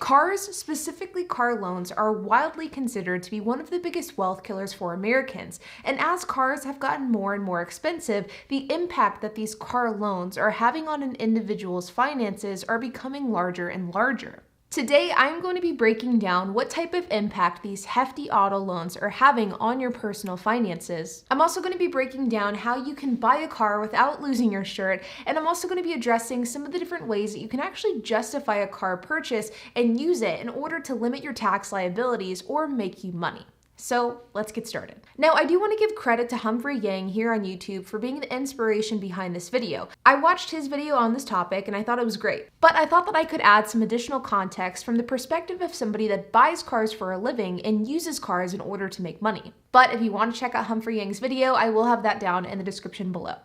Cars, specifically car loans, are widely considered to be one of the biggest wealth killers for Americans. And as cars have gotten more and more expensive, the impact that these car loans are having on an individual's finances are becoming larger and larger. Today, I'm going to be breaking down what type of impact these hefty auto loans are having on your personal finances. I'm also going to be breaking down how you can buy a car without losing your shirt, and I'm also going to be addressing some of the different ways that you can actually justify a car purchase and use it in order to limit your tax liabilities or make you money. So let's get started. Now, I do want to give credit to Humphrey Yang here on YouTube for being the inspiration behind this video. I watched his video on this topic and I thought it was great, but I thought that I could add some additional context from the perspective of somebody that buys cars for a living and uses cars in order to make money. But if you want to check out Humphrey Yang's video, I will have that down in the description below.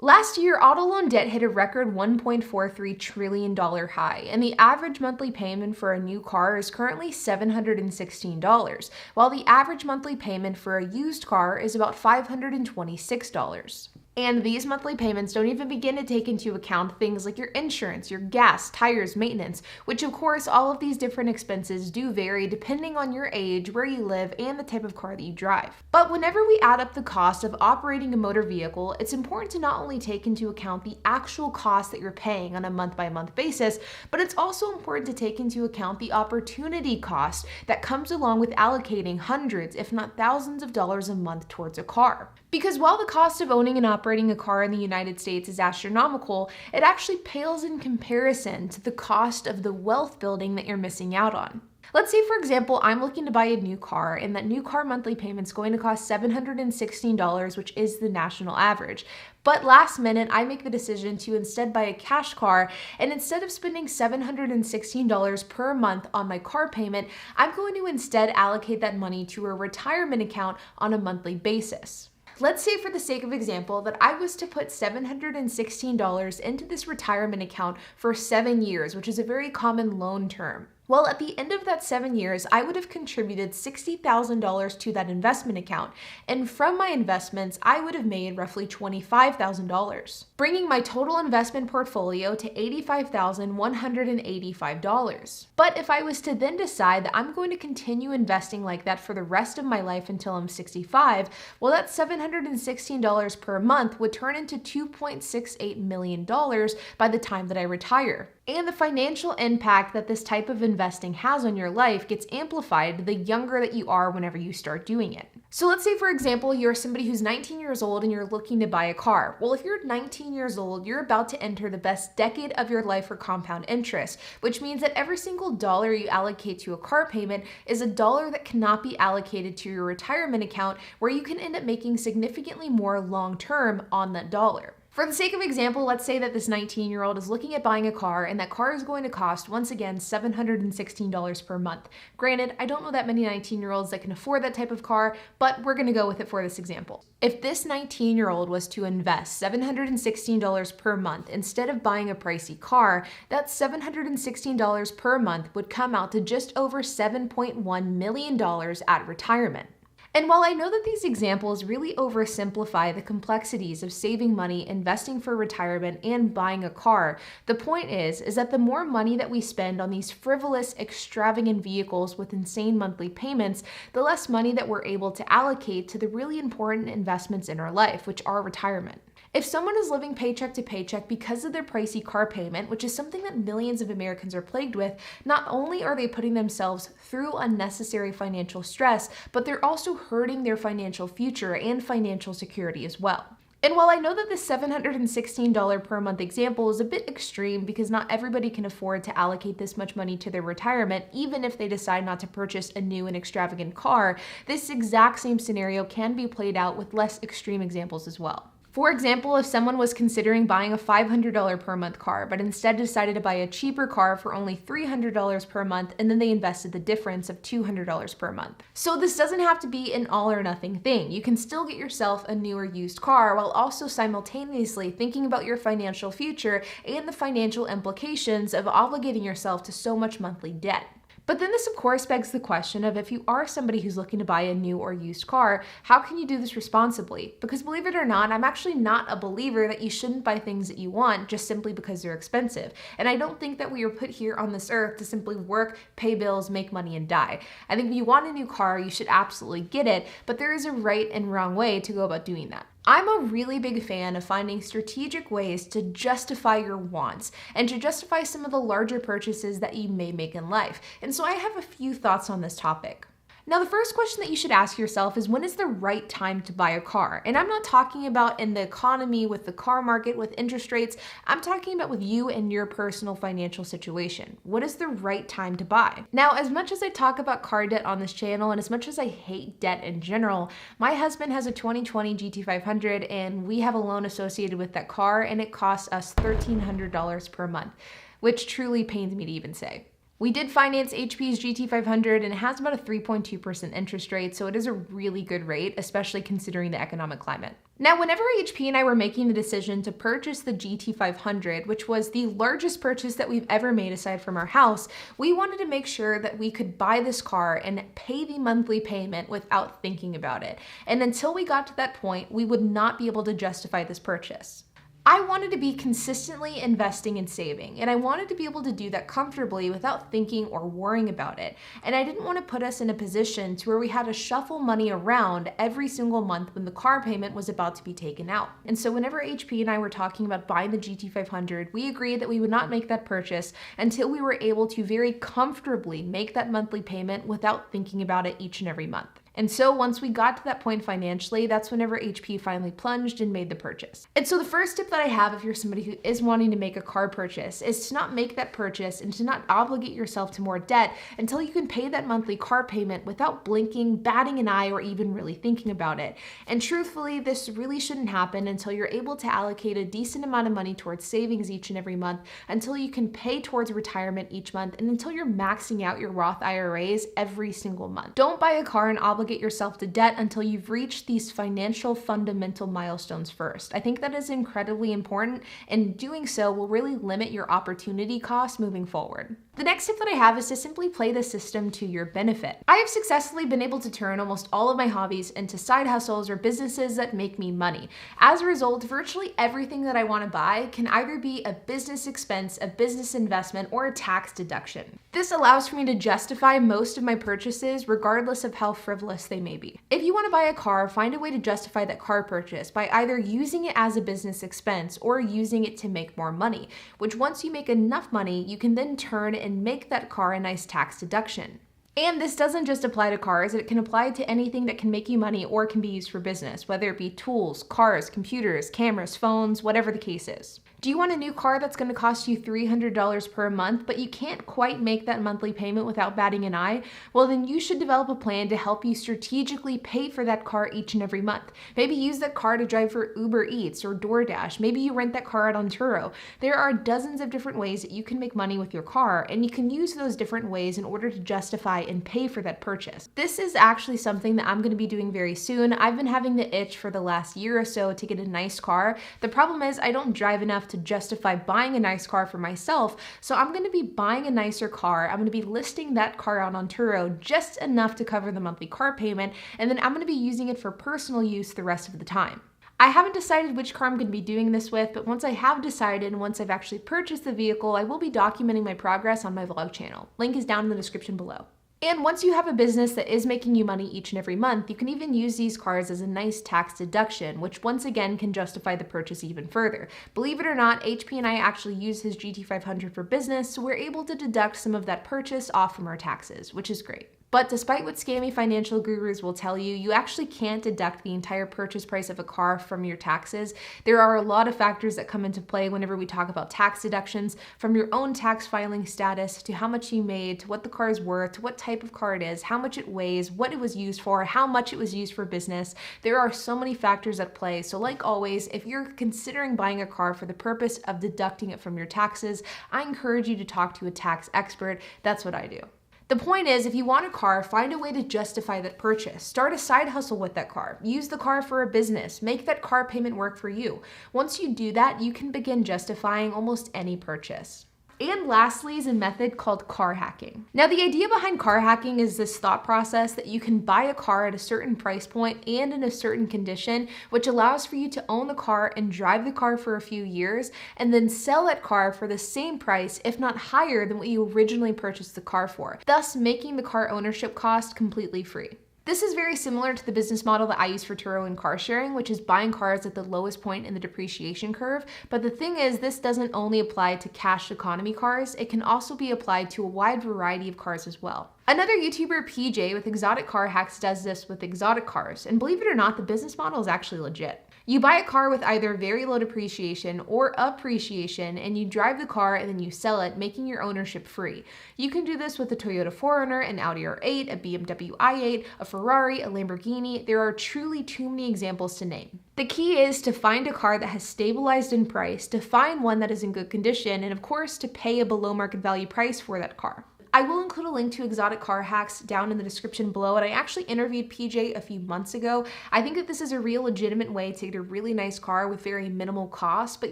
Last year, auto loan debt hit a record $1.43 trillion high, and the average monthly payment for a new car is currently $716, while the average monthly payment for a used car is about $526. And these monthly payments don't even begin to take into account things like your insurance, your gas, tires, maintenance, which of course all of these different expenses do vary depending on your age, where you live, and the type of car that you drive. But whenever we add up the cost of operating a motor vehicle, it's important to not only take into account the actual cost that you're paying on a month-by-month basis, but it's also important to take into account the opportunity cost that comes along with allocating hundreds, if not thousands of dollars a month towards a car. Because while the cost of owning and operating a car in the United States is astronomical, it actually pales in comparison to the cost of the wealth building that you're missing out on. Let's say, for example, I'm looking to buy a new car, and that new car monthly payment is going to cost $716, which is the national average. But last minute, I make the decision to instead buy a cash car, and instead of spending $716 per month on my car payment, I'm going to instead allocate that money to a retirement account on a monthly basis. Let's say, for the sake of example, that I was to put $716 into this retirement account for 7 years, which is a very common loan term. Well, at the end of that 7 years, I would have contributed $60,000 to that investment account, and from my investments, I would have made roughly $25,000, bringing my total investment portfolio to $85,185. But if I was to then decide that I'm going to continue investing like that for the rest of my life until I'm 65, well, that $716 per month would turn into $2.68 million by the time that I retire. And the financial impact that this type of investing has on your life gets amplified the younger that you are whenever you start doing it. So let's say, for example, you're somebody who's 19 years old and you're looking to buy a car. Well, if you're 19 years old, you're about to enter the best decade of your life for compound interest, which means that every single dollar you allocate to a car payment is a dollar that cannot be allocated to your retirement account, where you can end up making significantly more long-term on that dollar. For the sake of example, let's say that this 19-year-old is looking at buying a car, and that car is going to cost, once again, $716 per month. Granted, I don't know that many 19-year-olds that can afford that type of car, but we're going to go with it for this example. If this 19-year-old was to invest $716 per month instead of buying a pricey car, that $716 per month would come out to just over $7.1 million at retirement. And while I know that these examples really oversimplify the complexities of saving money, investing for retirement, and buying a car, the point is that the more money that we spend on these frivolous, extravagant vehicles with insane monthly payments, the less money that we're able to allocate to the really important investments in our life, which are retirement. If someone is living paycheck to paycheck because of their pricey car payment, which is something that millions of Americans are plagued with, not only are they putting themselves through unnecessary financial stress, but they're also hurting their financial future and financial security as well. And while I know that this $716 per month example is a bit extreme because not everybody can afford to allocate this much money to their retirement, even if they decide not to purchase a new and extravagant car, this exact same scenario can be played out with less extreme examples as well. For example, if someone was considering buying a $500 per month car, but instead decided to buy a cheaper car for only $300 per month, and then they invested the difference of $200 per month. So this doesn't have to be an all or nothing thing. You can still get yourself a new or used car while also simultaneously thinking about your financial future and the financial implications of obligating yourself to so much monthly debt. But then this of course begs the question of, if you are somebody who's looking to buy a new or used car, how can you do this responsibly? Because believe it or not, I'm actually not a believer that you shouldn't buy things that you want just simply because they're expensive. And I don't think that we are put here on this earth to simply work, pay bills, make money, and die. I think if you want a new car, you should absolutely get it, but there is a right and wrong way to go about doing that. I'm a really big fan of finding strategic ways to justify your wants and to justify some of the larger purchases that you may make in life. And so I have a few thoughts on this topic. Now, the first question that you should ask yourself is, when is the right time to buy a car? And I'm not talking about in the economy, with the car market, with interest rates. I'm talking about with you and your personal financial situation. What is the right time to buy? Now, as much as I talk about car debt on this channel, and as much as I hate debt in general, my husband has a 2020 GT500 and we have a loan associated with that car, and it costs us $1,300 per month, which truly pains me to even say. We did finance HP's GT500 and it has about a 3.2% interest rate, so it is a really good rate, especially considering the economic climate. Now, whenever HP and I were making the decision to purchase the GT500, which was the largest purchase that we've ever made aside from our house, we wanted to make sure that we could buy this car and pay the monthly payment without thinking about it. And until we got to that point, we would not be able to justify this purchase. I wanted to be consistently investing and saving, and I wanted to be able to do that comfortably without thinking or worrying about it. And I didn't want to put us in a position to where we had to shuffle money around every single month when the car payment was about to be taken out. And so whenever HP and I were talking about buying the GT500, we agreed that we would not make that purchase until we were able to very comfortably make that monthly payment without thinking about it each and every month. And so once we got to that point financially, that's whenever HP finally plunged and made the purchase. And so the first tip that I have, if you're somebody who is wanting to make a car purchase, is to not make that purchase and to not obligate yourself to more debt until you can pay that monthly car payment without blinking, batting an eye, or even really thinking about it. And truthfully, this really shouldn't happen until you're able to allocate a decent amount of money towards savings each and every month, until you can pay towards retirement each month, and until you're maxing out your Roth IRAs every single month. Don't buy a car and obligate yourself to debt until you've reached these financial fundamental milestones first. I think that is incredibly important, and doing so will really limit your opportunity cost moving forward. The next tip that I have is to simply play the system to your benefit. I have successfully been able to turn almost all of my hobbies into side hustles or businesses that make me money. As a result, virtually everything that I want to buy can either be a business expense, a business investment, or a tax deduction. This allows for me to justify most of my purchases regardless of how frivolous they may be. If you want to buy a car, find a way to justify that car purchase by either using it as a business expense or using it to make more money, which once you make enough money, you can then turn and make that car a nice tax deduction. And this doesn't just apply to cars, it can apply to anything that can make you money or can be used for business, whether it be tools, cars, computers, cameras, phones, whatever the case is. Do you want a new car that's going to cost you $300 per month, but you can't quite make that monthly payment without batting an eye? Well, then you should develop a plan to help you strategically pay for that car each and every month. Maybe use that car to drive for Uber Eats or DoorDash. Maybe you rent that car out on Turo. There are dozens of different ways that you can make money with your car, and you can use those different ways in order to justify and pay for that purchase. This is actually something that I'm going to be doing very soon. I've been having the itch for the last year or so to get a nice car. The problem is I don't drive enough to justify buying a nice car for myself, so I'm going to be buying a nicer car. I'm going to be listing that car out on Turo just enough to cover the monthly car payment, and then I'm going to be using it for personal use the rest of the time. I haven't decided which car I'm going to be doing this with, but once I have decided and once I've actually purchased the vehicle, I will be documenting my progress on my vlog channel. Link is down in the description below. And once you have a business that is making you money each and every month, you can even use these cars as a nice tax deduction, which once again can justify the purchase even further. Believe it or not, HP and I actually use his GT500 for business, so we're able to deduct some of that purchase off from our taxes, which is great. But despite what scammy financial gurus will tell you, you actually can't deduct the entire purchase price of a car from your taxes. There are a lot of factors that come into play whenever we talk about tax deductions, from your own tax filing status to how much you made, to what the car is worth, to what type of car it is, how much it weighs, what it was used for, how much it was used for business. There are so many factors at play. So like always, if you're considering buying a car for the purpose of deducting it from your taxes, I encourage you to talk to a tax expert. That's what I do. The point is, if you want a car, find a way to justify that purchase. Start a side hustle with that car. Use the car for a business. Make that car payment work for you. Once you do that, you can begin justifying almost any purchase. And lastly is a method called car hacking. Now, the idea behind car hacking is this thought process that you can buy a car at a certain price point and in a certain condition, which allows for you to own the car and drive the car for a few years, and then sell that car for the same price, if not higher than what you originally purchased the car for, thus making the car ownership cost completely free. This is very similar to the business model that I use for Turo and car sharing, which is buying cars at the lowest point in the depreciation curve. But the thing is, this doesn't only apply to cash economy cars, it can also be applied to a wide variety of cars as well. Another YouTuber, PJ, with Exotic Car Hacks does this with exotic cars, and believe it or not, the business model is actually legit. You buy a car with either very low depreciation or appreciation, and you drive the car and then you sell it, making your ownership free. You can do this with a Toyota 4Runner, an Audi R8, a BMW i8, a Ferrari, a Lamborghini. There are truly too many examples to name. The key is to find a car that has stabilized in price, to find one that is in good condition, and of course to pay a below market value price for that car. I will include a link to Exotic Car Hacks down in the description below, and I actually interviewed PJ a few months ago. I think that this is a real legitimate way to get a really nice car with very minimal cost, but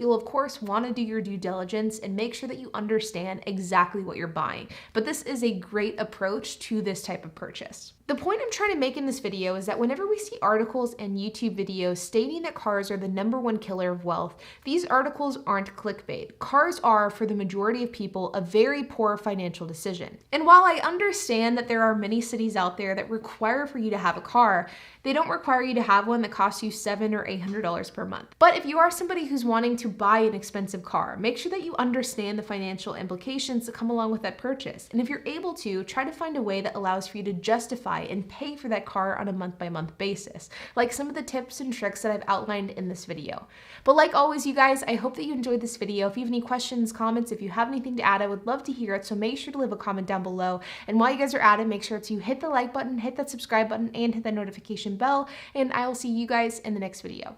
you'll of course want to do your due diligence and make sure that you understand exactly what you're buying. But this is a great approach to this type of purchase. The point I'm trying to make in this video is that whenever we see articles and YouTube videos stating that cars are the #1 killer of wealth, these articles aren't clickbait. Cars are, for the majority of people, a very poor financial decision. And while I understand that there are many cities out there that require for you to have a car, they don't require you to have one that costs you $700 or $800 per month. But if you are somebody who's wanting to buy an expensive car, make sure that you understand the financial implications that come along with that purchase. And if you're able to, try to find a way that allows for you to justify and pay for that car on a month-by-month basis, like some of the tips and tricks that I've outlined in this video. But like always, you guys, I hope that you enjoyed this video. If you have any questions, comments, if you have anything to add, I would love to hear it, so make sure to leave a comment down below. And while you guys are at it, make sure to hit the like button, hit that subscribe button, and hit that notification bell, and I will see you guys in the next video.